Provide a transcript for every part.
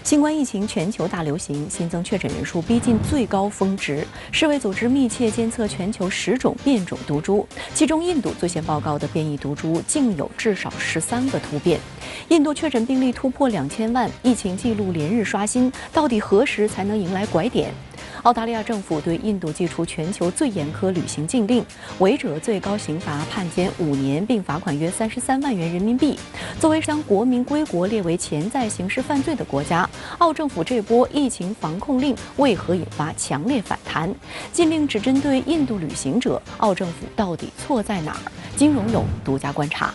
新冠疫情全球大流行，新增确诊人数逼近最高峰值。世卫组织密切监测全球10种变种毒株，其中印度最先报告的变异毒株竟有至少13个突变。印度确诊病例突破2000万，疫情记录连日刷新，到底何时才能迎来拐点？澳大利亚政府对印度寄出全球最严苛旅行禁令，违者最高刑罚判监5年，并罚款约33万元人民币。作为将国民归国列为潜在刑事犯罪的国家，澳政府这波疫情防控令为何引发强烈反弹？禁令只针对印度旅行者，澳政府到底错在哪儿？金融有独家观察。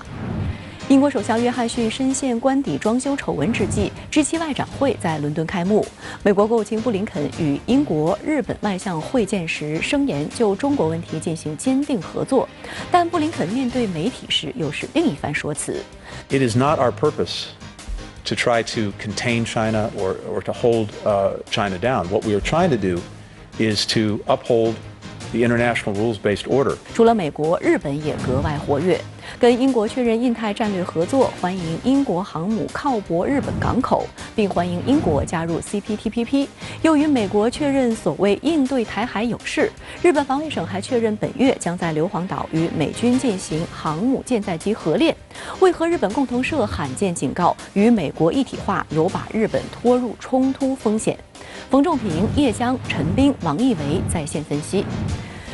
英国首相约翰逊深陷官邸装修丑闻之际，G7外长会在伦敦开幕。美国国务卿布林肯与英国、日本外相会见时，声言就中国问题进行坚定合作。但布林肯面对媒体时又是另一番说辞。It is not our purpose to try to contain China or to hold China down. What we are trying to do is to uphold the international rules-based order. 除了美国，日本也格外活跃。跟英国确认印太战略合作，欢迎英国航母靠泊日本港口，并欢迎英国加入 CPTPP。又与美国确认所谓应对台海有事。日本防卫省还确认本月将在硫磺岛与美军进行航母舰载机合练。为何日本共同社罕见警告，与美国一体化有把日本拖入冲突风险？冯仲平、叶江、陈斌、王毅维在线分析。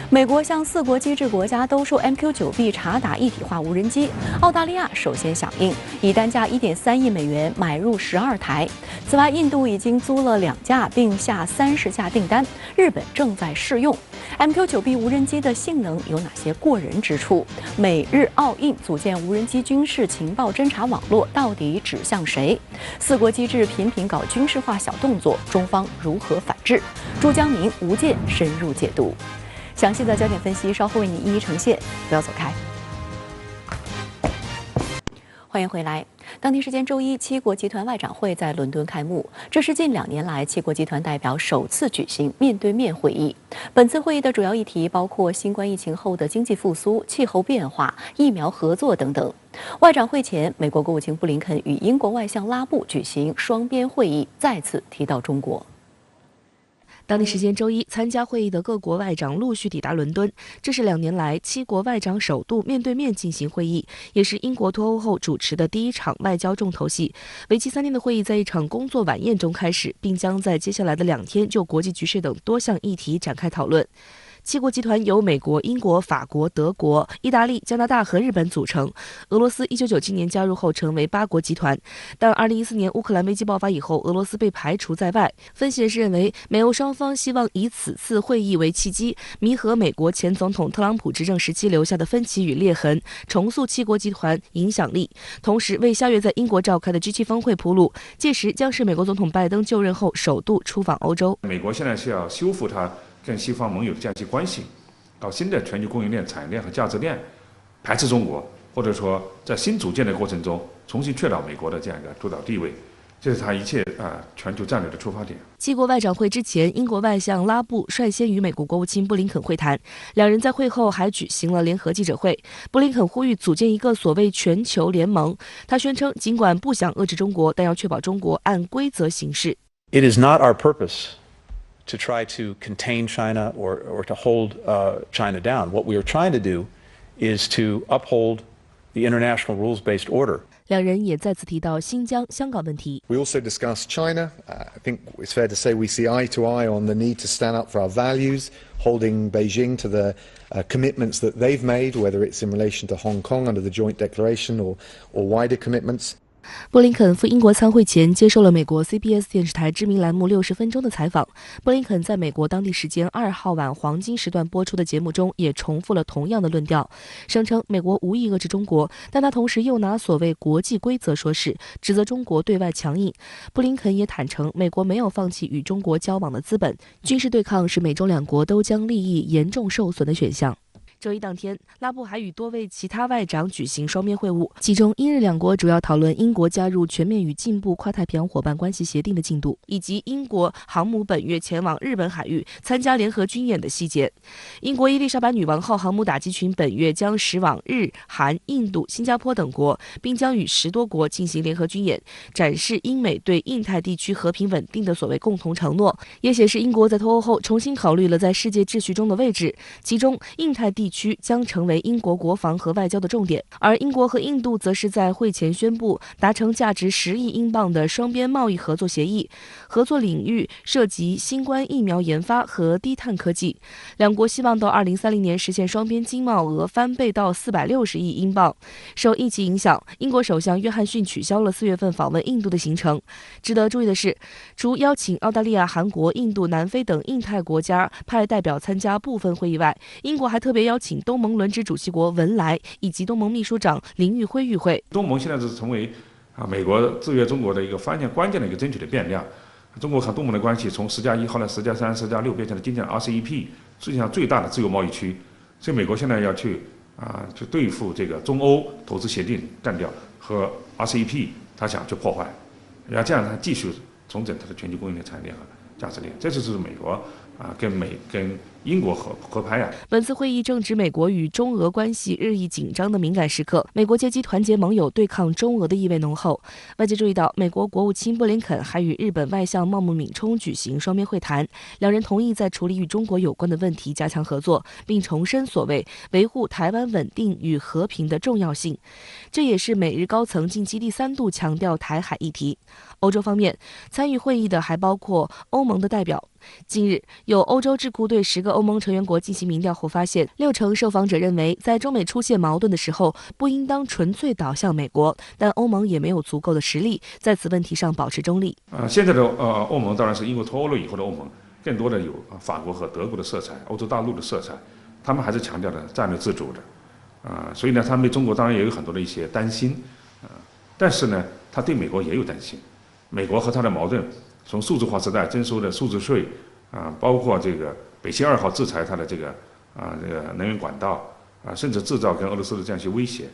美国向4国机制国家兜售 MQ-9B 察打一体化无人机，澳大利亚首先响应，以单价1.3亿美元买入12台。此外，印度已经租了2架，并下30架订单。日本正在试用 MQ-9B 无人机的性能有哪些过人之处？美日澳印组建无人机军事情报侦察网络到底指向谁？4国机制频频搞军事化小动作，中方如何反制？朱江明、吴健深入解读。详细的焦点分析稍后为你一一呈现，不要走开。欢迎回来。当地时间周一，7国集团外长会在伦敦开幕，这是近2年来7国集团代表首次举行面对面会议。本次会议的主要议题包括新冠疫情后的经济复苏、气候变化、疫苗合作等等。外长会前，美国国务卿布林肯与英国外相拉布举行双边会议，再次提到中国。当地时间周一，参加会议的各国外长陆续抵达伦敦。这是2年来7国外长首度面对面进行会议，也是英国脱欧后主持的第一场外交重头戏。为期3天的会议在一场工作晚宴中开始，并将在接下来的2天就国际局势等多项议题展开讨论。7国集团由美国、英国、法国、德国、意大利、加拿大和日本组成。俄罗斯1997年加入后成为8国集团，但2014年乌克兰危机爆发以后，俄罗斯被排除在外。分析人士认为，美欧双方希望以此次会议为契机，弥合美国前总统特朗普执政时期留下的分歧与裂痕，重塑7国集团影响力，同时为下月在英国召开的 G7 峰会铺路。届时将是美国总统拜登就任后首度出访欧洲。美国现在是要修复它跟西方盟友的这样一些关系，搞新的全球供应链、产业链和价值链，排斥中国，或者说在新组建的过程中重新确保美国的这样一个主导地位，这是他一切全球战略的出发点。7国外长会之前，英国外相拉布率先与美国国务卿布林肯会谈，两人在会后还举行了联合记者会。布林肯呼吁组建一个所谓全球联盟，他宣称尽管不想遏制中国，但要确保中国按规则行事。 It is not our purpose to try to contain China or to hold China down. What we are trying to do is to uphold the international rules-based order. 两人也再次提到新疆、香港问题。 We also discussed China. I think it's fair to say we see eye to eye on the need to stand up for our values, holding Beijing to the commitments that they've made, whether it's in relation to Hong Kong under the joint declaration or wider commitments. 布林肯赴英国参会前接受了美国 CBS 电视台知名栏目60分钟的采访。布林肯在美国当地时间2号晚黄金时段播出的节目中也重复了同样的论调，声称美国无意遏制中国，但他同时又拿所谓国际规则说事，指责中国对外强硬。布林肯也坦诚，美国没有放弃与中国交往的资本，军事对抗是美中2国都将利益严重受损的选项。周一当天，拉布还与多位其他外长举行双边会晤，其中英日两国主要讨论英国加入全面与进步跨太平洋伙伴关系协定的进度，以及英国航母本月前往日本海域参加联合军演的细节。英国伊丽莎白女王号航母打击群本月将驶往日、韩、印度、新加坡等国，并将与10多国进行联合军演，展示英美对印太地区和平稳定的所谓共同承诺，也显示英国在脱欧后重新考虑了在世界秩序中的位置，其中印太地区将成为英国国防和外交的重点。而英国和印度则是在会前宣布达成价值10亿英镑的双边贸易合作协议，合作领域涉及新冠疫苗研发和低碳科技。两国希望到2030年实现双边经贸额翻倍到460亿英镑。受疫情影响，英国首相约翰逊取消了4月份访问印度的行程。值得注意的是，除邀请澳大利亚、韩国、印度、南非等印太国家派代表参加部分会议外，英国还特别邀请东盟轮值主席国文莱以及东盟秘书长林玉辉与会。东盟现在是成为美国制约中国的一个关键的一个争取的变量。中国和东盟的关系从10+1，后来10+3、10+6变成了今天的RCEP，世界上最大的自由贸易区。所以美国现在要去对付这个中欧投资协定干掉和 RCEP， 他想去破坏，然后这样他继续重整它的全球供应链产业链和价值链。这就是美国跟英国合拍啊。本次会议正值美国与中俄关系日益紧张的敏感时刻，美国借机团结盟友对抗中俄的意味浓厚。外界注意到，美国国务卿布林肯还与日本外相茂木敏充举行双边会谈，两人同意在处理与中国有关的问题加强合作，并重申所谓维护台湾稳定与和平的重要性。这也是美日高层近期第3度强调台海议题。欧洲方面，参与会议的还包括欧盟的代表。近日，有欧洲智库对10个欧盟成员国进行民调后发现，60%受访者认为，在中美出现矛盾的时候，不应当纯粹倒向美国，但欧盟也没有足够的实力在此问题上保持中立。现在的欧盟当然是因为脱欧了以后的欧盟，更多的有法国和德国的色彩，欧洲大陆的色彩，他们还是强调的战略自主的，所以呢，他们对中国当然也有很多的一些担心，但是呢，他对美国也有担心。美国和他的矛盾，从数字化时代征收的数字税，包括这个北溪2号制裁它的这个能源管道，甚至制造跟俄罗斯的这样一些威胁，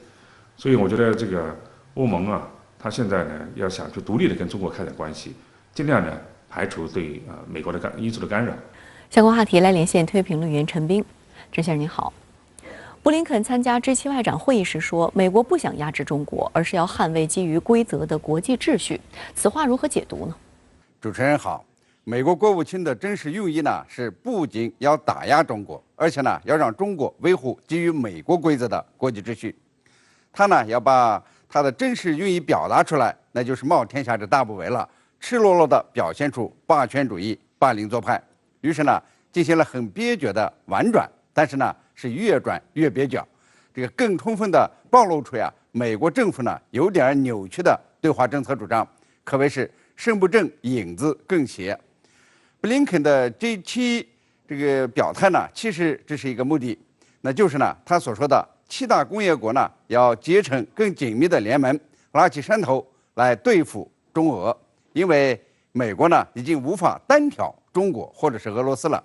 所以我觉得这个欧盟它现在呢要想去独立的跟中国开展关系，尽量呢排除对美国的因素的干扰。相关话题来连线特约评论员陈斌，陈先生您好。布林肯参加G7外长会议时说，美国不想压制中国，而是要捍卫基于规则的国际秩序。此话如何解读呢？主持人好，美国国务卿的真实用意呢是不仅要打压中国，而且呢要让中国维护基于美国规则的国际秩序。他呢要把他的真实用意表达出来，那就是冒天下之大不韪了，赤裸裸地表现出霸权主义、霸凌做派。于是呢进行了很憋屈的婉转，但是呢是越转越蹩脚，这个更充分地暴露出美国政府呢有点扭曲的对华政策主张，可谓是身不正影子更邪。布林肯的G7这个表态呢，其实这是一个目的，那就是呢他所说的7大工业国呢要结成更紧密的联盟，拉起山头来对付中俄，因为美国呢已经无法单挑中国或者是俄罗斯了。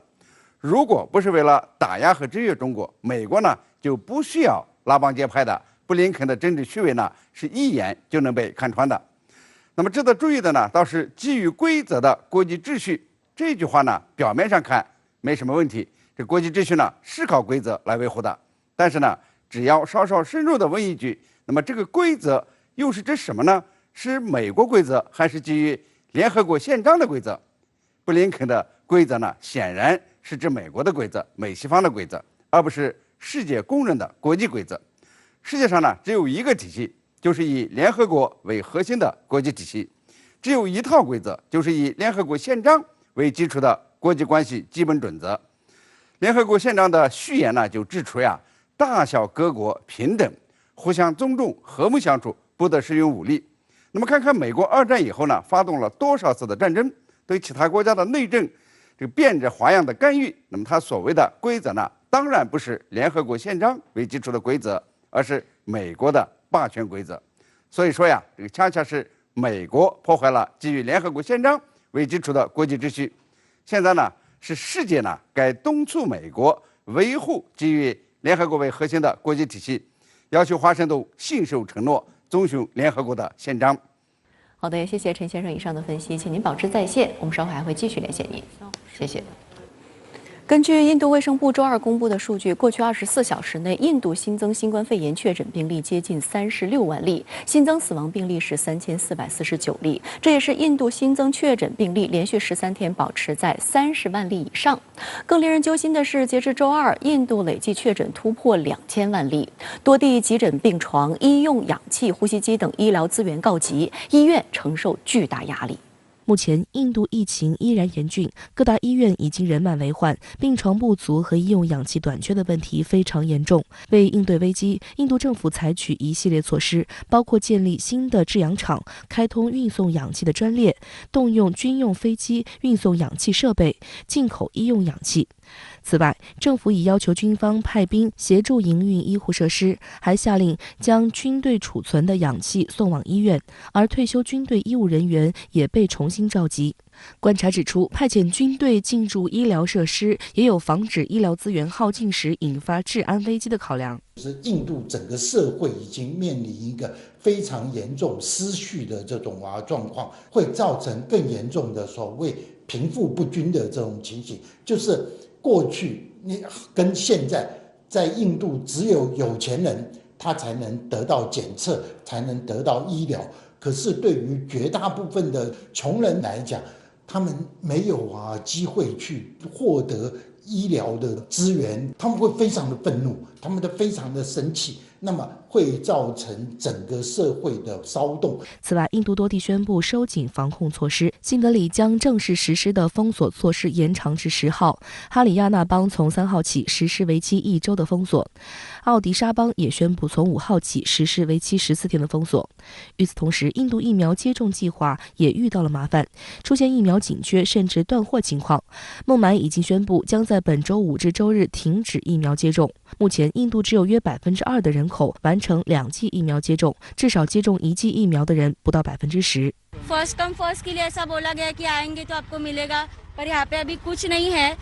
如果不是为了打压和制约中国，美国呢就不需要拉帮结派的。布林肯的政治虚伪呢，是一眼就能被看穿的。那么值得注意的呢，倒是基于规则的国际秩序这句话呢，表面上看没什么问题，这国际秩序呢是靠规则来维护的。但是呢，只要稍稍深入的问一句，那么这个规则又是指什么呢？是美国规则，还是基于联合国宪章的规则？布林肯的规则呢，显然是指美国的规则、美西方的规则，而不是世界公认的国际规则。世界上呢，只有一个体系，就是以联合国为核心的国际体系；只有一套规则，就是以联合国宪章为基础的国际关系基本准则。联合国宪章的序言呢，就指出大小各国平等，互相尊重，和睦相处，不得使用武力。那么看看美国2战以后呢，发动了多少次的战争，对其他国家的内政这个变着花样的干预。那么他所谓的规则呢，当然不是联合国宪章为基础的规则，而是美国的霸权规则。所以说这个恰恰是美国破坏了基于联合国宪章为基础的国际秩序。现在呢，是世界呢该敦促美国维护基于联合国为核心的国际体系，要求华盛顿信守承诺，遵循联合国的宪章。好的，也谢谢陈先生以上的分析，请您保持在线，我们稍后还会继续连线您。谢谢。根据印度卫生部周二公布的数据，过去24小时内，印度新增新冠肺炎确诊病例接近36万例，新增死亡病例是3449例，这也是印度新增确诊病例连续13天保持在30万例以上。更令人揪心的是，截至周二，印度累计确诊突破2000万例，多地急诊病床、医用氧气、呼吸机等医疗资源告急，医院承受巨大压力。目前，印度疫情依然严峻，各大医院已经人满为患，病床不足和医用氧气短缺的问题非常严重。为应对危机，印度政府采取一系列措施，包括建立新的制氧厂、开通运送氧气的专列、动用军用飞机运送氧气设备、进口医用氧气。此外，政府已要求军方派兵协助营运医护设施，还下令将军队储存的氧气送往医院，而退休军队医务人员也被重新召集。观察指出，派遣军队进驻医疗设施，也有防止医疗资源耗尽时引发治安危机的考量。是印度整个社会已经面临一个非常严重失序的这种状况，会造成更严重的所谓贫富不均的这种情形。就是过去跟现在，在印度只有有钱人他才能得到检测，才能得到医疗，可是对于绝大部分的穷人来讲，他们没有机会去获得医疗的资源，他们会非常的愤怒，他们非常的生气，那么会造成整个社会的骚动。此外，印度多地宣布收紧防控措施，新德里将正式实施的封锁措施延长至10号，哈里亚纳邦从3号起实施为期1周的封锁，奥迪沙邦也宣布从5号起实施为期14天的封锁。与此同时，印度疫苗接种计划也遇到了麻烦，出现疫苗紧缺甚至断货情况。孟买已经宣布将在本周5至周日停止疫苗接种。目前，印度只有约2%的人口完成2剂疫苗接种，至少接种1剂疫苗的人不到10%。फर्स्ट come first के लिए ऐसा बोला गया कि आएंगे तो आपको मिलेगा, पर यहाँ पे अभी कुछ नहीं है,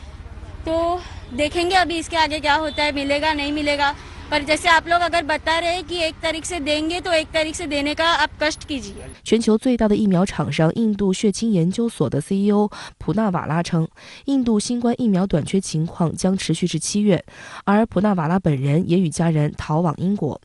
तो देखेंगे अभी इसके आगे क्या होता है, मिलेगा नहीं मिलेगा। पर जैसे आप लोग अगर बता रहे हैं कि 1 तारीख से देंगे तो 1 तारीख से देने का आप कष्ट कीजिए। 全球最大的疫苗厂商印度血清研究所的 CEO 普纳瓦拉称，印度新冠疫苗短缺情况将持续至7月，而普纳瓦拉本人也与家人逃往英国。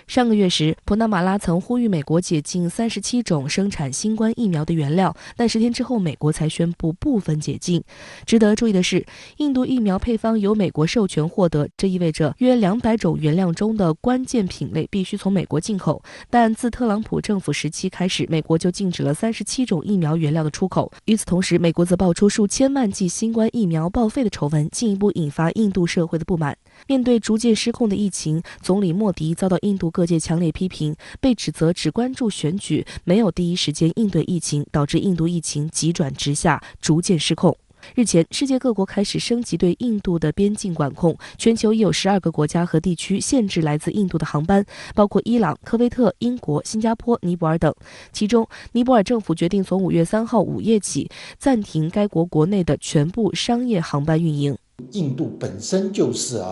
上个月时，普纳瓦拉曾呼吁美国解禁37种生产新冠疫苗的原料，但10天之后，美国才宣布部分解禁。值得注意的是，印度疫苗配方由美国授权获得，这意味着约200种原料中的关键品类必须从美国进口。但自特朗普政府时期开始，美国就禁止了37种疫苗原料的出口。与此同时，美国则爆出数千万剂新冠疫苗报废的丑闻，进一步引发印度社会的不满。面对逐渐失控的疫情，总理莫迪遭到印度各界强烈批评，被指责只关注选举，没有第一时间应对疫情，导致印度疫情急转直下，逐渐失控。日前，世界各国开始升级对印度的边境管控，全球已有12个国家和地区限制来自印度的航班，包括伊朗、科威特、英国、新加坡、尼泊尔等。其中，尼泊尔政府决定从5月3号午夜起暂停该国国内的全部商业航班运营。印度本身就是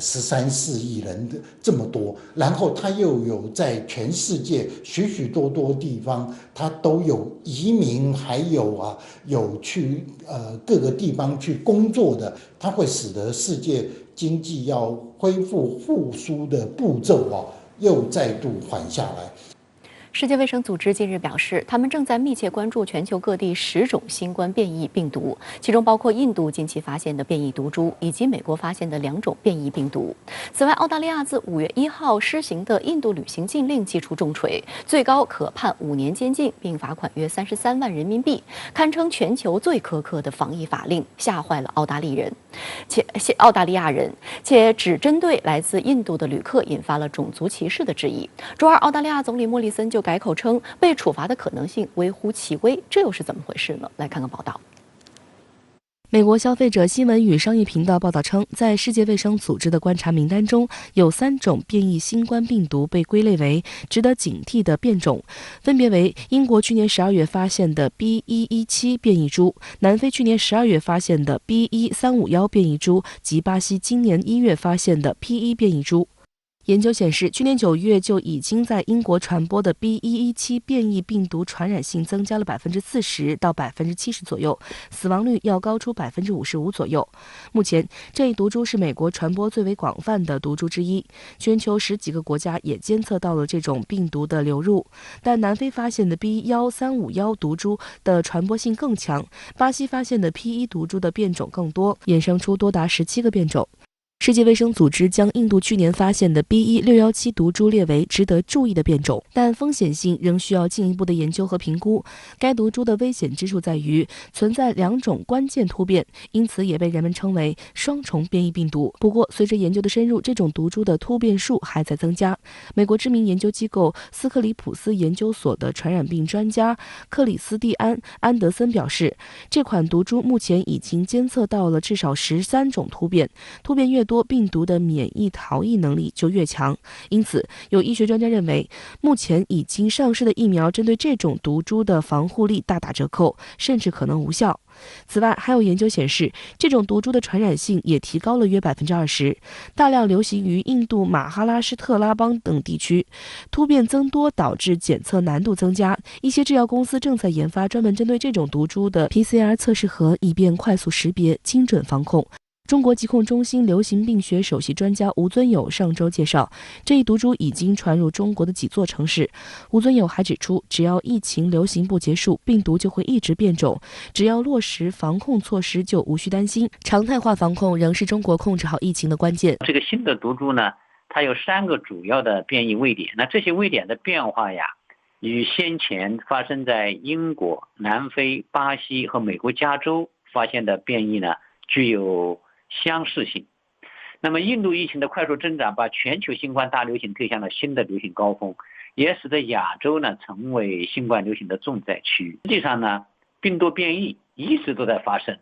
13-14亿人的这么多，然后它又有在全世界许许多多地方，它都有移民，还有有去各个地方去工作的，它会使得世界经济要恢复复苏的步骤又再度缓下来。世界卫生组织近日表示，他们正在密切关注全球各地10种新冠变异病毒，其中包括印度近期发现的变异毒株，以及美国发现的2种变异病毒。此外，澳大利亚自5月1号施行的印度旅行禁令击出重锤，最高可判5年监禁，并罚款约33万人民币，堪称全球最苛刻的防疫法令，吓坏了澳大利亚人，且只针对来自印度的旅客，引发了种族歧视的质疑。周二，澳大利亚总理莫里森就改口称被处罚的可能性微乎其微，这又是怎么回事呢？来看看报道。美国消费者新闻与商业频道报道称，在世界卫生组织的观察名单中，有3种变异新冠病毒被归类为值得警惕的变种，分别为英国去年12月发现的 B.1.1.7 变异株、南非去年12月发现的 B.1.351 变异株及巴西今年1月发现的 P.1 变异株。研究显示，去年9月就已经在英国传播的 B.1.1.7 变异病毒传染性增加了40%到70%左右，死亡率要高出55%左右。目前，这一毒株是美国传播最为广泛的毒株之一，全球10几个国家也监测到了这种病毒的流入。但南非发现的 B.1351 毒株的传播性更强，巴西发现的 P.1 毒株的变种更多，衍生出多达17个变种。世界卫生组织将印度去年发现的 B.1.617 毒株列为值得注意的变种，但风险性仍需要进一步的研究和评估。该毒株的危险之处在于存在2种关键突变，因此也被人们称为双重变异病毒。不过，随着研究的深入，这种毒株的突变数还在增加。美国知名研究机构斯克里普斯研究所的传染病专家克里斯蒂安·安德森表示，这款毒株目前已经监测到了至少13种突变，突变越多，病毒的免疫逃逸能力就越强。因此，有医学专家认为，目前已经上市的疫苗针对这种毒株的防护力大打折扣，甚至可能无效。此外，还有研究显示，这种毒株的传染性也提高了约20%，大量流行于印度马哈拉施特拉邦等地区。突变增多导致检测难度增加，一些制药公司正在研发专门针对这种毒株的 PCR 测试盒，以便快速识别、精准防控。中国疾控中心流行病学首席专家吴尊友上周介绍，这一毒株已经传入中国的几座城市。吴尊友还指出，只要疫情流行不结束，病毒就会一直变种，只要落实防控措施就无需担心。常态化防控仍是中国控制好疫情的关键。这个新的毒株呢，它有3个主要的变异位点，那这些位点的变化呀，与先前发生在英国、南非、巴西和美国加州发现的变异呢，具有相似性。那么印度疫情的快速增长把全球新冠大流行推向了新的流行高峰，也使得亚洲呢成为新冠流行的重灾区。实际上呢，病毒变异一直都在发生，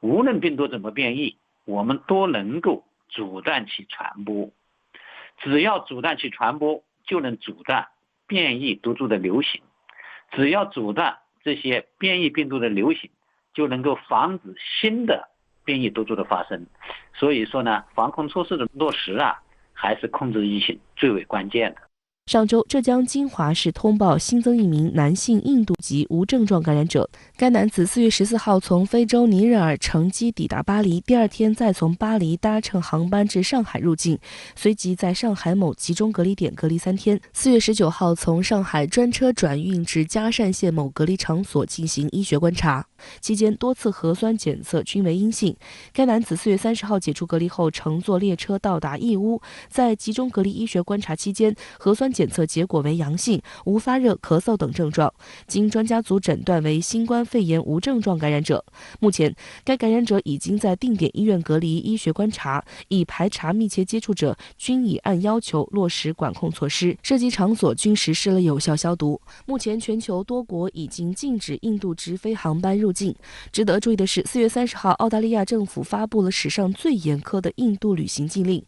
无论病毒怎么变异，我们都能够阻断其传播。只要阻断其传播，就能阻断变异毒株的流行。只要阻断这些变异病毒的流行，就能够防止新的变异毒株的发生。所以说呢，防控措施的落实还是控制疫情最为关键的。上周，浙江金华市通报新增一名男性印度籍无症状感染者。该男子4月14号从非洲尼日尔乘机抵达巴黎，第2天再从巴黎搭乘航班至上海入境，随即在上海某集中隔离点隔离3天。4月19号从上海专车转运至嘉善县某隔离场所进行医学观察，期间多次核酸检测均为阴性。该男子4月30号解除隔离后，乘坐列车到达义乌，在集中隔离医学观察期间，核酸检测结果为阳性，无发热、咳嗽等症状，经专家组诊断为新冠肺炎无症状感染者。目前，该感染者已经在定点医院隔离医学观察，已排查密切接触者，均已按要求落实管控措施，涉及场所均实施了有效消毒。目前，全球多国已经禁止印度直飞航班入境。值得注意的是，4月30号，澳大利亚政府发布了史上最严苛的印度旅行禁令，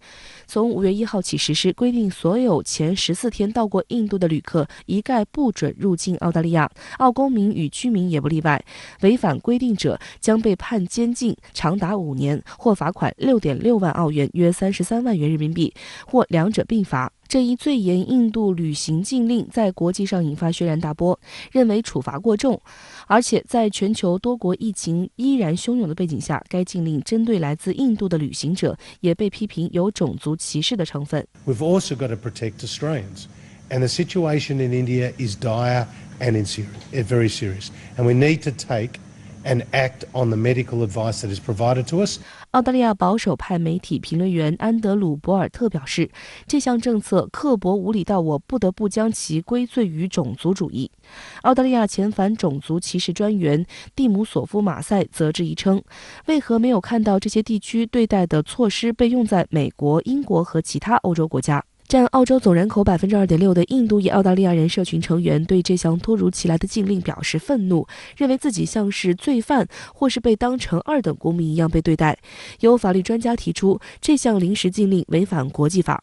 从5月1号起实施，规定所有前14天到过印度的旅客一概不准入境澳大利亚，澳公民与居民也不例外。违反规定者将被判监禁长达5年，或罚款6.6万澳元，约33万元人民币，或两者并罚。这一最严印度旅行禁令在国际上引发轩然大波，认为处罚过重，而且在全球多国疫情依然汹涌的背景下，该禁令针对来自印度的旅行者也被批评有种族歧视的成分。 We've also got to protect Australians, and the situation in India is dire and very serious, and we need to take and act on the medical advice that is provided to us. 澳大利亚保守派媒体评论员安德鲁·博尔特表示，这项政策刻薄无理到我不得不将其归罪于种族主义。澳大利亚前反种族歧视专员蒂姆索夫·马塞则质疑称，为何没有看到这些地区对待的措施被用在美国、英国和其他欧洲国家？占澳洲总人口2.6%的印度裔澳大利亚人社群成员对这项突如其来的禁令表示愤怒，认为自己像是罪犯或是被当成二等公民一样被对待。有法律专家提出，这项临时禁令违反国际法。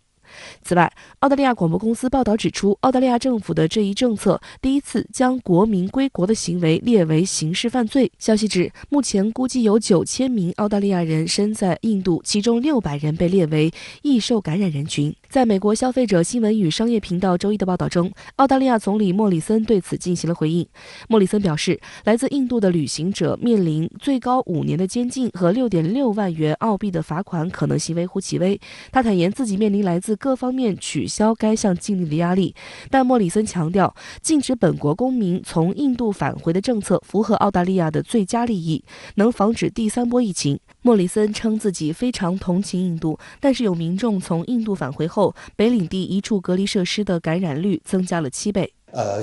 此外，澳大利亚广播公司报道指出，澳大利亚政府的这一政策第一次将国民归国的行为列为刑事犯罪。消息指，目前估计有9000名澳大利亚人身在印度，其中600人被列为易受感染人群。在美国消费者新闻与商业频道周一的报道中，澳大利亚总理莫里森对此进行了回应。莫里森表示，来自印度的旅行者面临最高5年的监禁和6.6万元澳币的罚款可能性微乎其微。他坦言自己面临来自各方面取消该项禁令的压力，但莫里森强调，禁止本国公民从印度返回的政策符合澳大利亚的最佳利益，能防止第3波疫情。莫里森称自己非常同情印度，但是有民众从印度返回后，北领地一处隔离设施的感染率增加了7倍。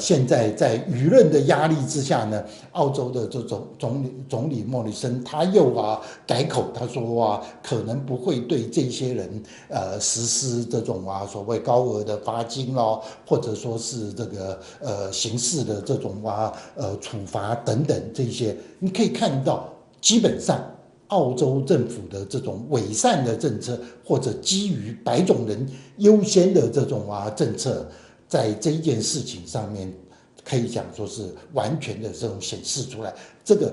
现在在舆论的压力之下呢，澳洲的这种总理莫里森他又改口，他说可能不会对这些人实施这种所谓高额的罚金咯，或者说是这个刑事的这种处罚等等这些。你可以看到，基本上澳洲政府的这种伪善的政策，或者基于白种人优先的这种政策，在这一件事情上面，可以讲说是完全的这种显示出来，这个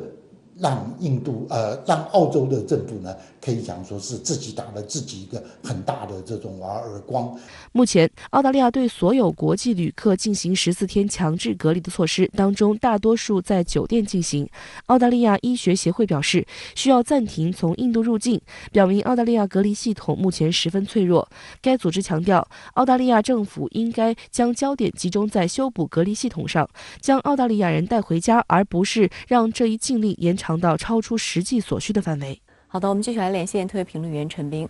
让澳洲的政府呢，可以讲说是自己打了自己一个很大的这种耳光。目前，澳大利亚对所有国际旅客进行14天强制隔离的措施当中，大多数在酒店进行。澳大利亚医学协会表示，需要暂停从印度入境，表明澳大利亚隔离系统目前十分脆弱。该组织强调，澳大利亚政府应该将焦点集中在修补隔离系统上，将澳大利亚人带回家，而不是让这一禁令延长到超出实际所需的范围。好的，我们继续来连线特约评论员陈斌。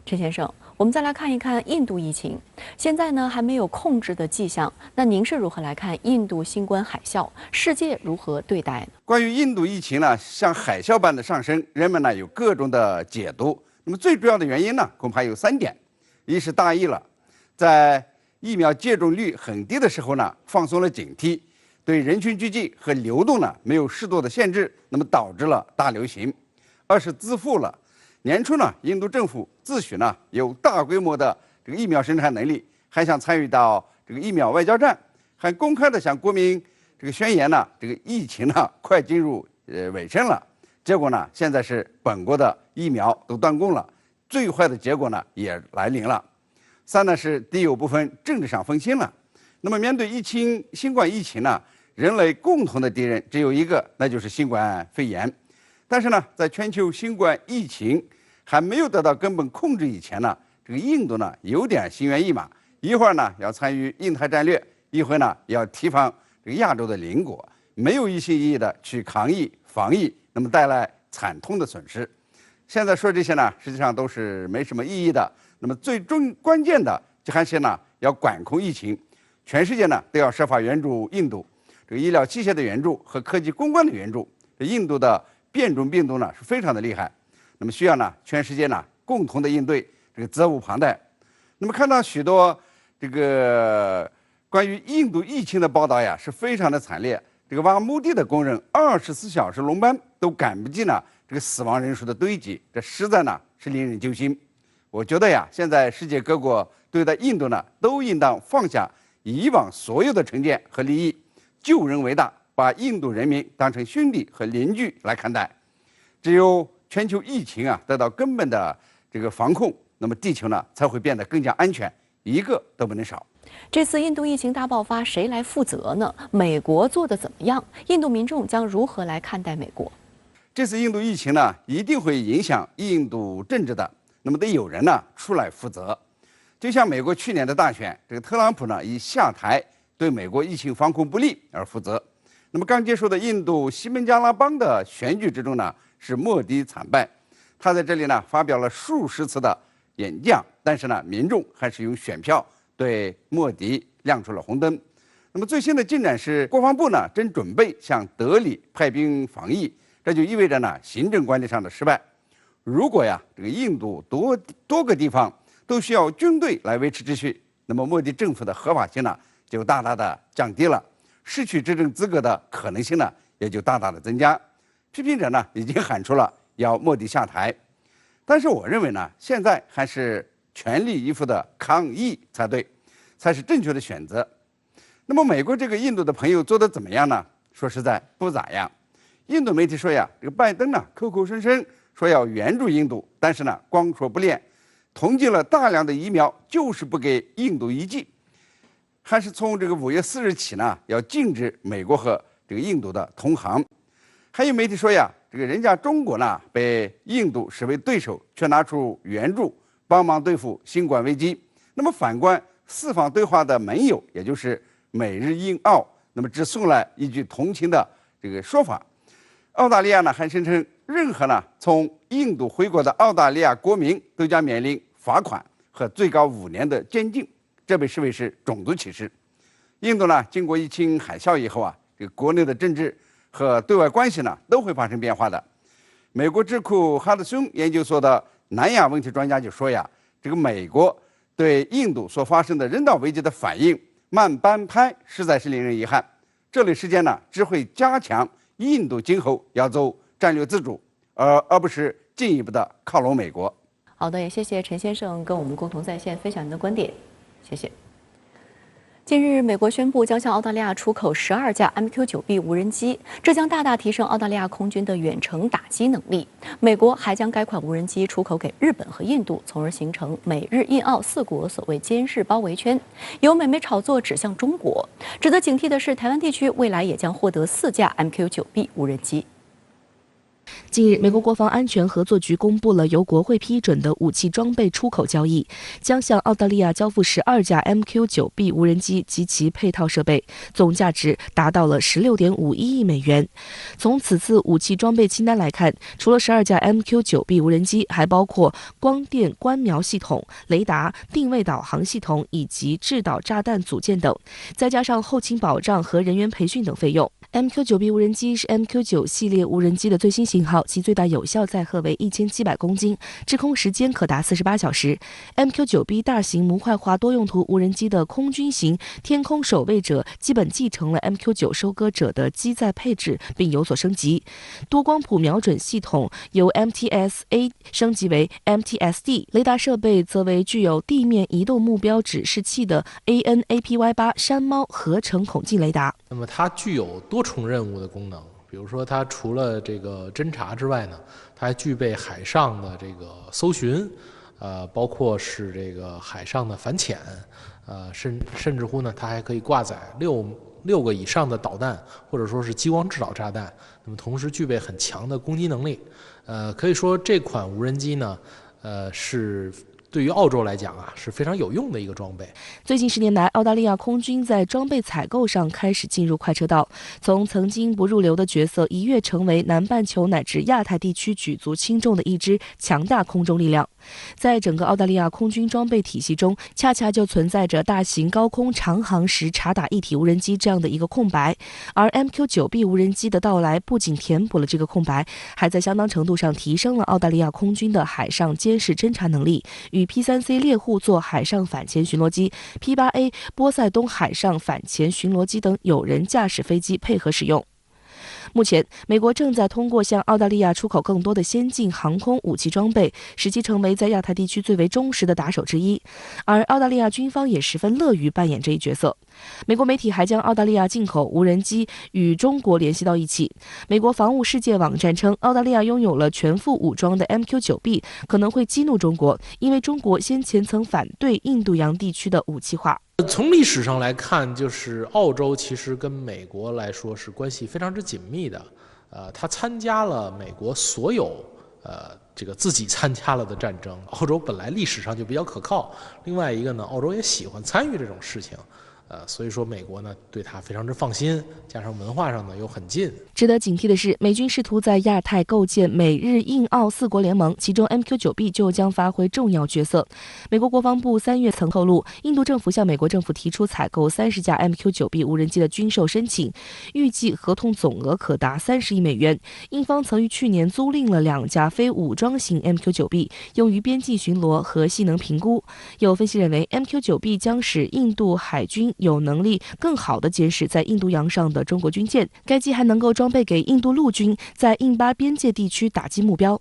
陈先生，我们再来看一看印度疫情，现在呢还没有控制的迹象。那您是如何来看印度新冠海啸？世界如何对待呢？关于印度疫情呢，像海啸般的上升，人们呢有各种的解读。那么最主要的原因呢，恐怕有3点：一是大意了，在疫苗接种率很低的时候呢，放松了警惕，对人群聚集和流动呢没有适度的限制，那么导致了大流行；二是自负了。年初呢，印度政府自诩呢有大规模的这个疫苗生产能力，还想参与到这个疫苗外交战，还公开的向国民这个宣言呢，这个疫情呢快进入尾声了。结果呢，现在是本国的疫苗都断供了，最坏的结果呢也来临了。3呢是敌友部分政治上分心了。那么面对新冠疫情呢，人类共同的敌人只有一个，那就是新冠肺炎。但是呢，在全球新冠疫情还没有得到根本控制以前呢，这个印度呢有点心猿意马，一会儿呢要参与印太战略，一会儿呢要提防这个亚洲的邻国，没有一心一意的去抗疫防疫，那么带来惨痛的损失。现在说这些呢，实际上都是没什么意义的。那么最关键的就还是呢要管控疫情，全世界呢都要设法援助印度，这个医疗器械的援助和科技攻关的援助。这印度的变种病毒呢是非常的厉害，那么需要呢全世界呢共同的应对，这个责无旁贷。那么看到许多这个关于印度疫情的报道呀，是非常的惨烈。这个挖墓地的工人24小时轮班都赶不及呢这个死亡人数的堆积，这实在呢是令人揪心。我觉得呀，现在世界各国对待印度呢，都应当放下以往所有的成见和利益，救人为大，把印度人民当成兄弟和邻居来看待。只有全球疫情啊得到根本的这个防控，那么地球呢才会变得更加安全，一个都不能少。这次印度疫情大爆发，谁来负责呢？美国做得怎么样？印度民众将如何来看待美国？这次印度疫情呢，一定会影响印度政治的，那么得有人呢出来负责。就像美国去年的大选，这个特朗普呢以下台对美国疫情防控不利而负责。那么刚结束的印度西孟加拉邦的选举之中呢，是莫迪惨败。他在这里呢发表了数十次的演讲，但是呢，民众还是用选票对莫迪亮出了红灯。那么最新的进展是，国防部呢正准备向德里派兵防疫，这就意味着呢行政管理上的失败。如果呀这个印度多个地方都需要军队来维持秩序，那么莫迪政府的合法性呢就大大的降低了，失去执政资格的可能性呢也就大大的增加。批评者呢已经喊出了要莫迪下台，但是我认为呢，现在还是全力以赴的抗议才对，才是正确的选择。那么美国这个印度的朋友做得怎么样呢？说实在不咋样。印度媒体说呀，这个拜登呢口口声声说要援助印度，但是呢光说不练，统计了大量的疫苗，就是不给印度一剂，还是从这个5月4日起呢要禁止美国和这个印度的通航。还有媒体说呀，这个人家中国呢被印度视为对手，却拿出援助帮忙对付新冠危机。那么反观四方对话的盟友，也就是美日印澳，那么只送来一句同情的这个说法。澳大利亚呢还声称，任何呢从印度回国的澳大利亚国民都将面临罚款和最高5年的监禁，这被视为是种族歧视。印度呢经过疫情海啸以后啊，这个国内的政治和对外关系呢都会发生变化的。美国智库哈德逊研究所的南亚问题专家就说呀，这个美国对印度所发生的人道危机的反应慢半拍，实在是令人遗憾。这类事件呢只会加强印度今后要走战略自主，而不是进一步的靠拢美国。好的，也谢谢陈先生跟我们共同在线分享您的观点，谢谢。近日，美国宣布将向澳大利亚出口12架 MQ-9B 无人机，这将大大提升澳大利亚空军的远程打击能力。美国还将该款无人机出口给日本和印度，从而形成美日印澳4国所谓监视包围圈，有美媒炒作指向中国。值得警惕的是，台湾地区未来也将获得4架 MQ-9B 无人机。近日，美国国防安全合作局公布了由国会批准的武器装备出口交易，将向澳大利亚交付12架 MQ-9B 无人机及其配套设备，总价值达到了16.51亿美元。从此次武器装备清单来看，除了12架 MQ-9B 无人机，还包括光电观瞄系统、雷达、定位导航系统以及制导炸弹组件等，再加上后勤保障和人员培训等费用。MQ-9B 无人机是 MQ-9 系列无人机的最新型号，其最大有效载荷为1700公斤，滞空时间可达48小时。MQ-9B 大型模块化多用途无人机的空军型天空守卫者基本继承了 MQ-9 收割者的机载配置，并有所升级。多光谱瞄准系统由 MTS-A 升级为 MTS-D， 雷达设备则为具有地面移动目标指示器的 AN/APY8 山猫合成孔径雷达。那么它具有多重任务的功能，比如说它除了这个侦察之外呢，它还具备海上的这个搜寻，包括是这个海上的反潜，甚至乎呢，它还可以挂载六个以上的导弹，或者说是激光制导炸弹。那么同时具备很强的攻击能力，可以说这款无人机呢，是对于澳洲来讲啊，是非常有用的一个装备。最近10年来，澳大利亚空军在装备采购上开始进入快车道，从曾经不入流的角色一跃成为南半球乃至亚太地区举足轻重的一支强大空中力量。在整个澳大利亚空军装备体系中，恰恰就存在着大型高空长航时察打一体无人机这样的一个空白，而 MQ-9B 无人机的到来不仅填补了这个空白，还在相当程度上提升了澳大利亚空军的海上监视侦察能力，与 P3C 猎户座海上反潜巡逻机、P8A 波塞冬海上反潜巡逻机等有人驾驶飞机配合使用。目前，美国正在通过向澳大利亚出口更多的先进航空武器装备，使其成为在亚太地区最为忠实的打手之一。而澳大利亚军方也十分乐于扮演这一角色。美国媒体还将澳大利亚进口无人机与中国联系到一起。美国防务世界网站称，澳大利亚拥有了全副武装的 MQ-9B， 可能会激怒中国，因为中国先前曾反对印度洋地区的武器化。从历史上来看，就是澳洲其实跟美国来说是关系非常之紧密的。它参加了美国所有这个自己参加了的战争。澳洲本来历史上就比较可靠，另外一个呢，澳洲也喜欢参与这种事情。所以说美国呢对它非常之放心，加上文化上呢又很近。值得警惕的是，美军试图在亚太构建美日印澳4国联盟，其中 MQ-9B 就将发挥重要角色。美国国防部3月曾透露，印度政府向美国政府提出采购30架 MQ-9B 无人机的军售申请，预计合同总额可达30亿美元。印方曾于去年租赁了2架非武装型 MQ-9B， 用于边境巡逻和性能评估。有分析认为 ，MQ-9B 将使印度海军有能力更好地监视在印度洋上的中国军舰。该机还能够装备给印度陆军在印巴边界地区打击目标。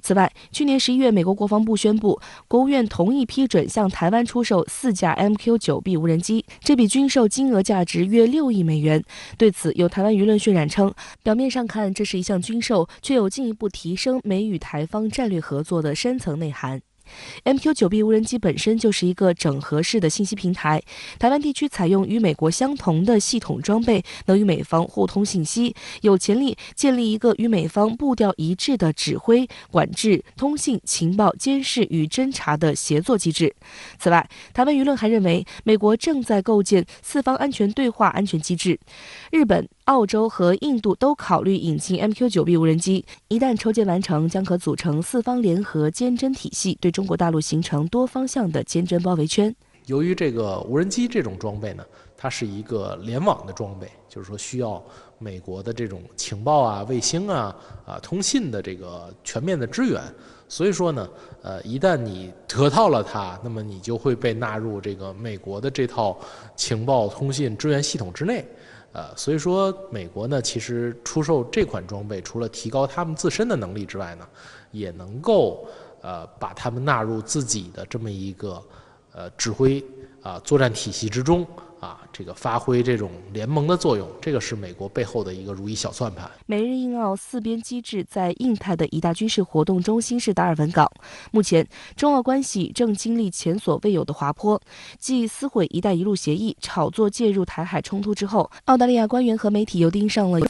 此外，去年11月，美国国防部宣布，国务院同意批准向台湾出售4架 MQ-9B 无人机，这笔军售金额价值约6亿美元。对此，有台湾舆论渲染称，表面上看这是一项军售，却有进一步提升美与台方战略合作的深层内涵。MQ-9B 无人机本身就是一个整合式的信息平台，台湾地区采用与美国相同的系统装备，能与美方互通信息，有潜力建立一个与美方步调一致的指挥、管制、通信、情报、监视与侦察的协作机制。此外，台湾舆论还认为，美国正在构建4方安全对话安全机制，日本、澳洲和印度都考虑引进 MQ-9B 无人机，一旦筹建完成，将可组成4方联合监侦体系，对中国大陆形成多方向的监侦包围圈。由于这个无人机这种装备呢，它是一个联网的装备，就是说需要美国的这种情报啊、卫星啊、通信的这个全面的支援。所以说呢，一旦你得到了它，那么你就会被纳入这个美国的这套情报通信支援系统之内。所以说美国呢，其实出售这款装备，除了提高他们自身的能力之外呢，也能够把他们纳入自己的这么一个指挥作战体系之中。这个发挥这种联盟的作用，这个是美国背后的一个如意小算盘。美日印澳4边机制在印太的一大军事活动中心是达尔文港。目前，中澳关系正经历前所未有的滑坡。继撕毁“一带一路”协议、炒作介入台海冲突之后，澳大利亚官员和媒体又盯上了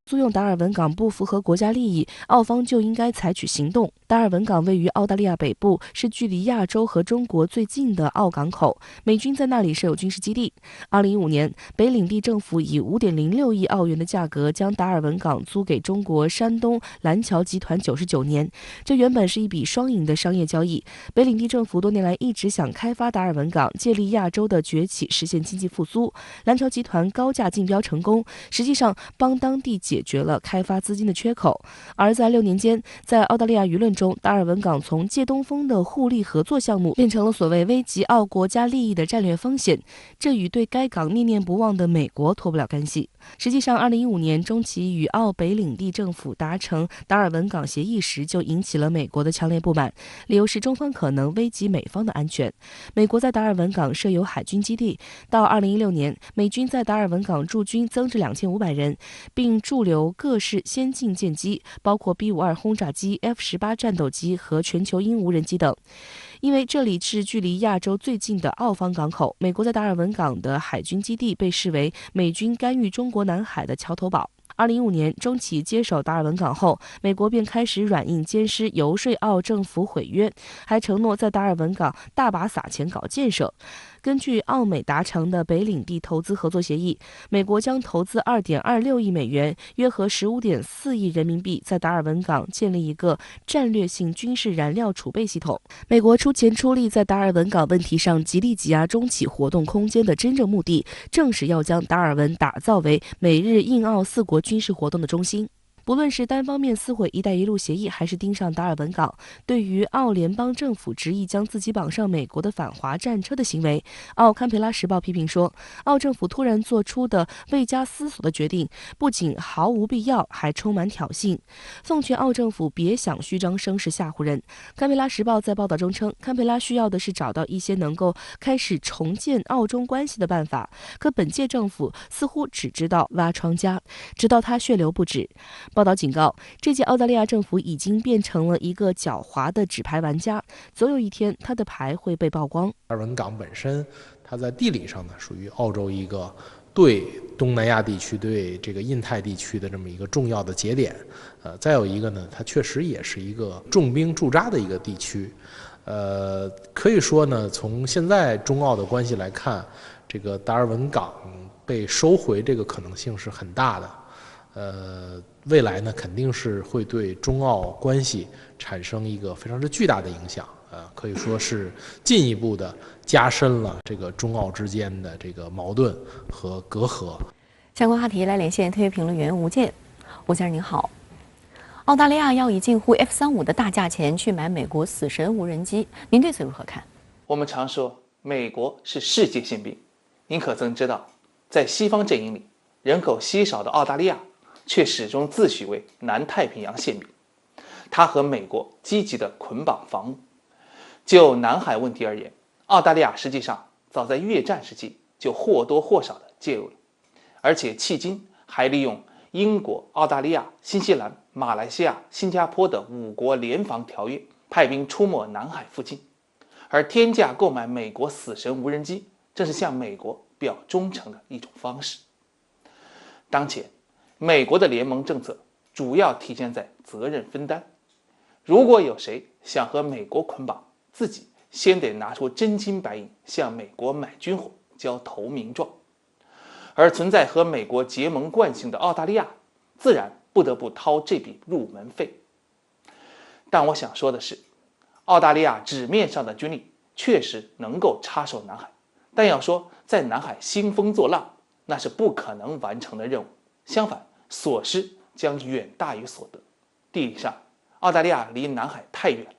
租用达尔文港不符合国家利益，澳方就应该采取行动。达尔文港位于澳大利亚北部，是距离亚洲和中国最近的澳港口，美军在那里设有军事基地。2015年，北领地政府以5.06亿澳元的价格将达尔文港租给中国山东蓝桥集团99年，这原本是一笔双赢的商业交易。北领地政府多年来一直想开发达尔文港，借力亚洲的崛起，实现经济复苏。蓝桥集团高价竞标成功，实际上帮当地解决了开发资金的缺口。而在6年间，在澳大利亚舆论中，达尔文港从借东风的互利合作项目变成了所谓危及澳国家利益的战略风险，这与对该港念念不忘的美国脱不了干系。实际上，2015年中期与澳北领地政府达成达尔文港协议时，就引起了美国的强烈不满，理由是中方可能危及美方的安全。美国在达尔文港设有海军基地，到2016年，美军在达尔文港驻军增至2500人，并驻留各式先进舰机，包括 B-52 轰炸机、F-18 战斗机和全球鹰无人机等。因为这里是距离亚洲最近的澳方港口，美国在达尔文港的海军基地被视为美军干预中国南海的桥头堡。2015年，中企接手达尔文港后，美国便开始软硬兼施，游说澳政府毁约，还承诺在达尔文港大把撒钱搞建设。根据澳美达成的北领地投资合作协议，美国将投资2.26亿美元，约合15.4亿人民币，在达尔文港建立一个战略性军事燃料储备系统。美国出钱出力在达尔文港问题上极力挤压中企活动空间的真正目的，正是要将达尔文打造为美日印澳4国军事活动的中心。不论是单方面撕毁“一带一路”协议，还是盯上达尔文港，对于澳联邦政府执意将自己绑上美国的反华战车的行为，澳堪培拉时报批评说，澳政府突然做出的未加思索的决定，不仅毫无必要，还充满挑衅，奉劝澳政府别想虚张声势吓唬人。堪培拉时报在报道中称，堪培拉需要的是找到一些能够开始重建澳中关系的办法，可本届政府似乎只知道挖疮痂，直到它血流不止。报道警告，这届澳大利亚政府已经变成了一个狡猾的纸牌玩家，总有一天他的牌会被曝光。达尔文港本身，它在地理上呢，属于澳洲一个对东南亚地区、对这个印太地区的这么一个重要的节点。再有一个呢，它确实也是一个重兵驻扎的一个地区。可以说呢，从现在中澳的关系来看，这个达尔文港被收回这个可能性是很大的。未来呢，肯定是会对中澳关系产生一个非常之巨大的影响。可以说是进一步的加深了这个中澳之间的这个矛盾和隔阂。相关话题来连线特约评论员吴健。吴先生您好。澳大利亚要以近乎 F-35的大价钱去买美国死神无人机，您对此如何看？我们常说美国是世界性病，您可曾知道，在西方阵营里，人口稀少的澳大利亚却始终自诩为南太平洋宪兵，它和美国积极的捆绑防务。就南海问题而言，澳大利亚实际上早在越战时期就或多或少的介入了，而且迄今还利用英国、澳大利亚、新西兰、马来西亚、新加坡的5国联防条约派兵出没南海附近，而天价购买美国死神无人机，正是向美国表忠诚的一种方式。当前，美国的联盟政策主要体现在责任分担，如果有谁想和美国捆绑，自己先得拿出真金白银向美国买军火，交投名状。而存在和美国结盟惯性的澳大利亚，自然不得不掏这笔入门费。但我想说的是，澳大利亚纸面上的军力确实能够插手南海，但要说在南海兴风作浪，那是不可能完成的任务。相反，所失将远大于所得。地理上，澳大利亚离南海太远了，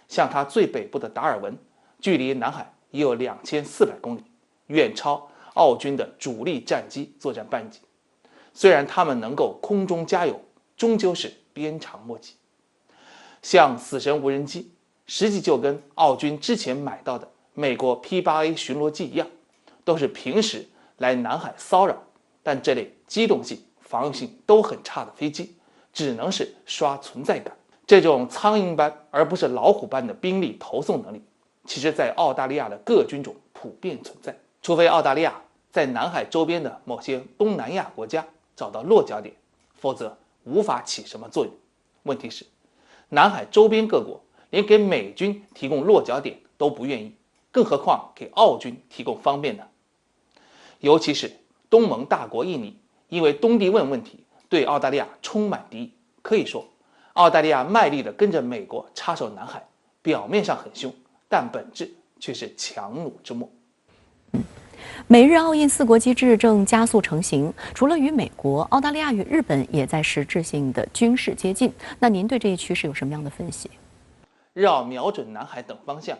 像它最北部的达尔文，距离南海也有2400公里，远超澳军的主力战机作战半径。虽然他们能够空中加油，终究是鞭长莫及。像死神无人机，实际就跟澳军之前买到的美国 P-8A 巡逻机一样，都是平时来南海骚扰，但这类机动性、防御性都很差的飞机，只能是刷存在感。这种苍蝇般而不是老虎般的兵力投送能力，其实在澳大利亚的各军种普遍存在，除非澳大利亚在南海周边的某些东南亚国家找到落脚点，否则无法起什么作用。问题是，南海周边各国连给美军提供落脚点都不愿意，更何况给澳军提供方便呢？尤其是东盟大国印尼，因为东帝汶问题对澳大利亚充满敌意。可以说，澳大利亚卖力地跟着美国插手南海，表面上很凶，但本质却是强弩之末。美日澳印4国机制正加速成型，除了与美国，澳大利亚与日本也在实质性的军事接近。那您对这一趋势有什么样的分析？日澳瞄准南海等方向，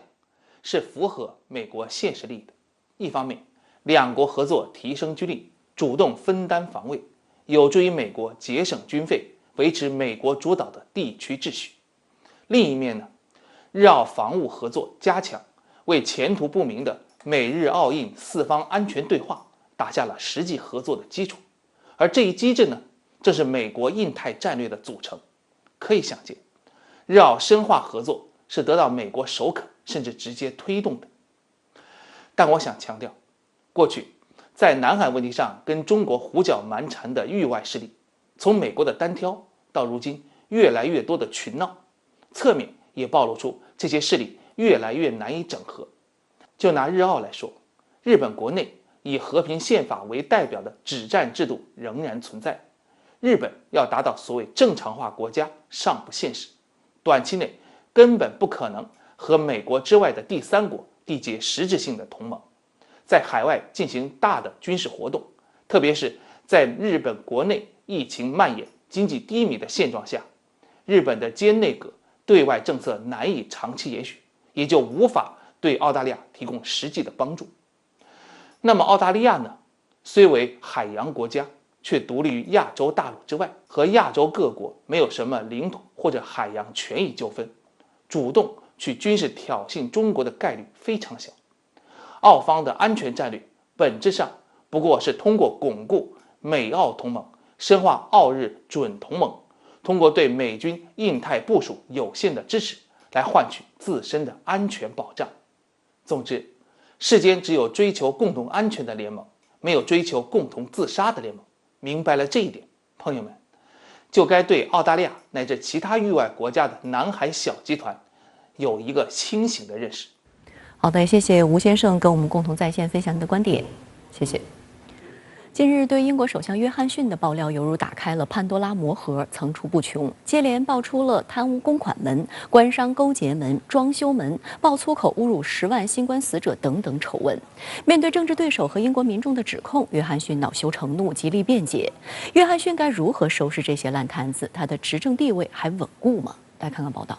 是符合美国现实利益的。一方面，两国合作提升军力，主动分担防卫，有助于美国节省军费，维持美国主导的地区秩序。另一面呢，日澳防务合作加强，为前途不明的美日澳印4方安全对话打下了实际合作的基础。而这一机制呢，正是美国印太战略的组成。可以想见，日澳深化合作是得到美国首肯甚至直接推动的。但我想强调，过去在南海问题上跟中国胡搅蛮缠的域外势力，从美国的单挑到如今越来越多的群闹，侧面也暴露出这些势力越来越难以整合。就拿日澳来说，日本国内以和平宪法为代表的止战制度仍然存在，日本要达到所谓正常化国家尚不现实，短期内根本不可能和美国之外的第三国缔结实质性的同盟，在海外进行大的军事活动，特别是在日本国内疫情蔓延、经济低迷的现状下，日本的菅内阁对外政策难以长期延续，也就无法对澳大利亚提供实际的帮助。那么澳大利亚呢？虽为海洋国家，却独立于亚洲大陆之外，和亚洲各国没有什么领土或者海洋权益纠纷，主动去军事挑衅中国的概率非常小。澳方的安全战略本质上不过是通过巩固美澳同盟，深化澳日准同盟，通过对美军印太部署有限的支持，来换取自身的安全保障。总之，世间只有追求共同安全的联盟，没有追求共同自杀的联盟。明白了这一点，朋友们就该对澳大利亚乃至其他域外国家的南海小集团有一个清醒的认识。好的，谢谢吴先生跟我们共同在线分享你的观点，谢谢。近日，对英国首相约翰逊的爆料犹如打开了潘多拉魔盒，层出不穷，接连爆出了贪污公款门、官商勾结门、装修门、爆粗口侮辱10万新冠死者等等丑闻。面对政治对手和英国民众的指控，约翰逊恼羞成怒，极力辩解。约翰逊该如何收拾这些烂摊子？他的执政地位还稳固吗？来看看报道。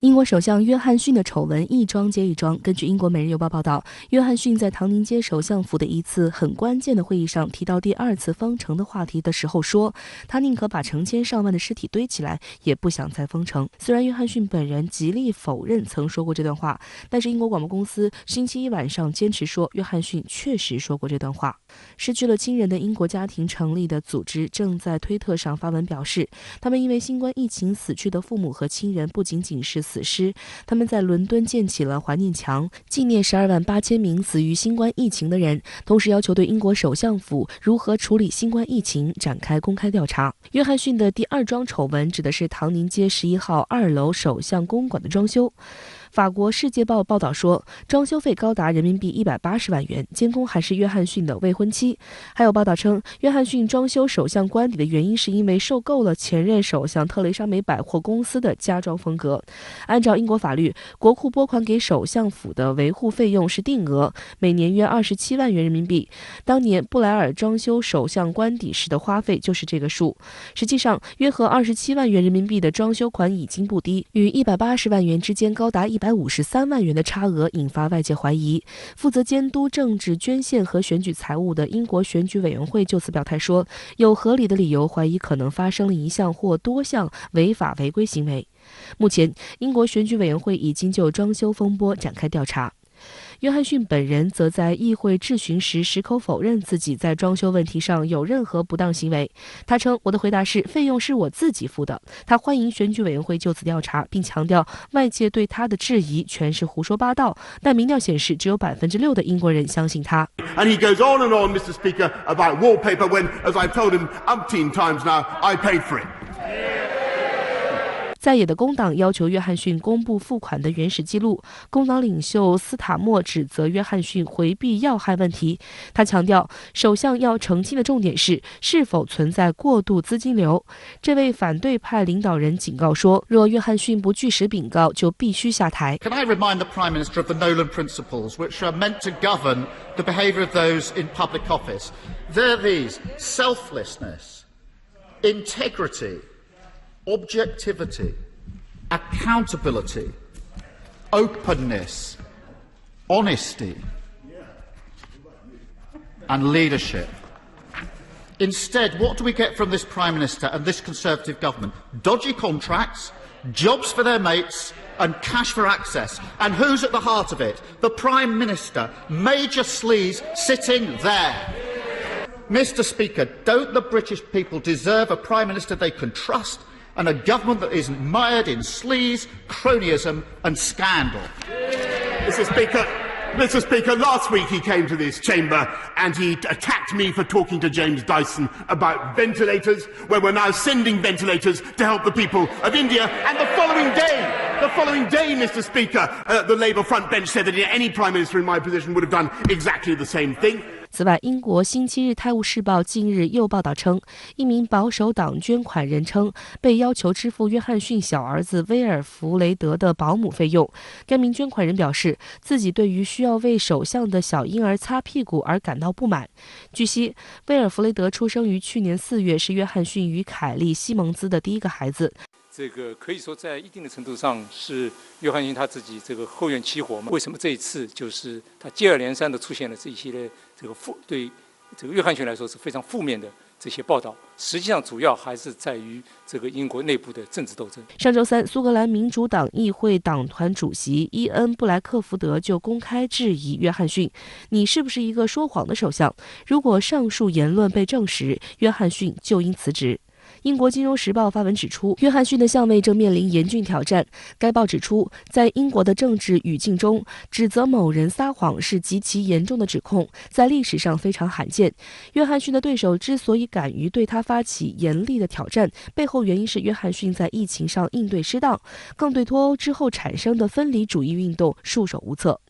英国首相约翰逊的丑闻一桩接一桩。根据英国《每日邮报》报道，约翰逊在唐宁街首相府的一次很关键的会议上提到第2次封城的话题的时候说，他宁可把成千上万的尸体堆起来，也不想再封城。虽然约翰逊本人极力否认曾说过这段话，但是英国广播公司星期一晚上坚持说，约翰逊确实说过这段话。失去了亲人的英国家庭成立的组织正在推特上发文表示，他们因为新冠疫情死去的父母和亲人不仅仅是死尸，他们在伦敦建起了怀念墙，纪念12万8千名死于新冠疫情的人，同时要求对英国首相府如何处理新冠疫情展开公开调查。约翰逊的第2桩丑闻指的是唐宁街11号2楼首相公馆的装修。法国《世界报》报道说，装修费高达人民币180万元，监工还是约翰逊的未婚妻。还有报道称，约翰逊装修首相官邸的原因是因为受够了前任首相特蕾莎梅百货公司的家装风格。按照英国法律，国库拨款给首相府的维护费用是定额，每年约27万元人民币。当年布莱尔装修首相官邸时的花费就是这个数。实际上，约合27万元人民币的装修款已经不低，与180万元之间高达153万元的差额引发外界怀疑。负责监督政治捐献和选举财务的英国选举委员会就此表态说，有合理的理由怀疑可能发生了一项或多项违法违规行为。目前，英国选举委员会已经就装修风波展开调查。约翰逊本人则在议会质询时矢口否认自己在装修问题上有任何不当行为。他称，我的回答是费用是我自己付的。他欢迎选举委员会就此调查，并强调外界对他的质疑全是胡说八道，但民调显示只有6%的英国人相信他。 And he goes on and on, Mr. Speaker, about wallpaper when, as I've told him umpteen times now, I paid for it. 在野的工党要求约翰逊公布付款的原始记录。工党领袖斯塔默指责约翰逊回避要害问题。他强调，首相要澄清的重点是否存在过度资金流。这位反对派领导人警告说，若约翰逊不据实禀告，就必须下台。 Can I remind the Prime Minister of the Nolan Principles, which are meant to govern the behaviour of those in public office? They're these: selflessness, integrity, objectivity, accountability, openness, honesty, and leadership. Instead, what do we get from this Prime Minister and this Conservative government? Dodgy contracts, jobs for their mates, and cash for access. And who's at the heart of it? The Prime Minister, Major Sleaze, sitting there. Mr. Speaker, don't the British people deserve a Prime Minister they can trust and a government that isn't mired in sleaze, cronyism and scandal? Mr. Speaker, last week he came to this chamber and he attacked me for talking to James Dyson about ventilators, where we're now sending ventilators to help the people of India. And the following day, Mr. Speaker, the Labour front bench said that any Prime Minister in my position would have done exactly the same thing. 此外，英国星期日《泰晤士报》近日又报道称，一名保守党捐款人称被要求支付约翰逊小儿子威尔弗雷德的保姆费用。该名捐款人表示，自己对于需要为首相的小婴儿擦屁股而感到不满。据悉，威尔弗雷德出生于去年4月，是约翰逊与凯莉·西蒙兹的第一个孩子。这个可以说在一定的程度上是约翰逊他自己这个后院起火嘛？为什么这一次就是他接二连三的出现了这一系列这个对这个约翰逊来说是非常负面的这些报道？实际上主要还是在于这个英国内部的政治斗争。上周三，苏格兰民主党议会党团主席伊恩·布莱克福德就公开质疑约翰逊：“你是不是一个说谎的首相？如果上述言论被证实，约翰逊就应辞职。”英国金融时报发文指出，约翰逊的相位正面临严峻挑战。该报指出，在英国的政治语境中，指责某人撒谎是极其严重的指控，在历史上非常罕见。约翰逊的对手之所以敢于对他发起严厉的挑战，背后原因是约翰逊在疫情上应对失当，更对脱欧之后产生的分离主义运动束手无策。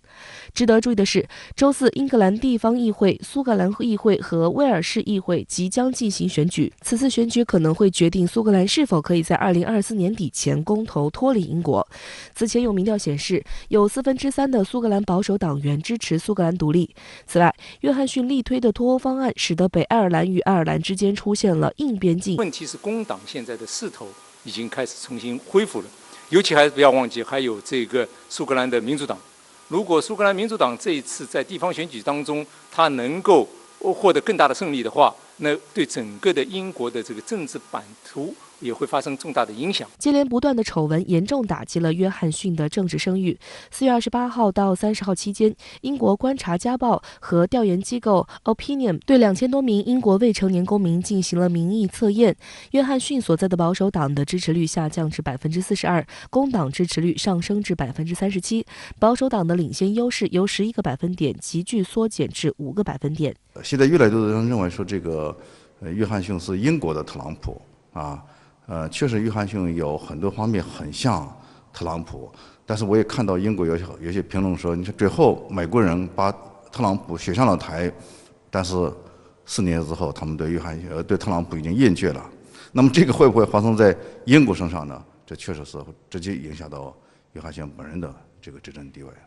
值得注意的是，周四英格兰地方议会、苏格兰议会和威尔士议会即将进行选举。此次选举可能会决定苏格兰是否可以在2024年底前公投脱离英国。此前有民调显示，有3/4的苏格兰保守党员支持苏格兰独立。此外，约翰逊力推的脱欧方案使得北爱尔兰与爱尔兰之间出现了硬边境。问题是工党现在的势头已经开始重新恢复了，尤其还是不要忘记，还有这个苏格兰的民主党。如果苏格兰民主党这一次在地方选举当中，它能够获得更大的胜利的话，那对整个的英国的这个政治版图也会发生重大的影响。接连不断的丑闻严重打击了约翰逊的政治声誉。4月28号到30号期间，英国观察家报和调研机构 Opinion 对2000多名英国未成年公民进行了民意测验。约翰逊所在的保守党的支持率下降至42%，工党支持率上升至37%，保守党的领先优势由11个百分点急剧缩减至5个百分点。现在越来越多的人认为说这个约翰逊是英国的特朗普啊。确实，约翰逊有很多方面很像特朗普，但是我也看到英国有些评论说，你说最后美国人把特朗普选上了台，但是4年之后，他们对特朗普已经厌倦了。那么这个会不会发生在英国身上呢？这确实是直接影响到约翰逊本人的这个执政地位。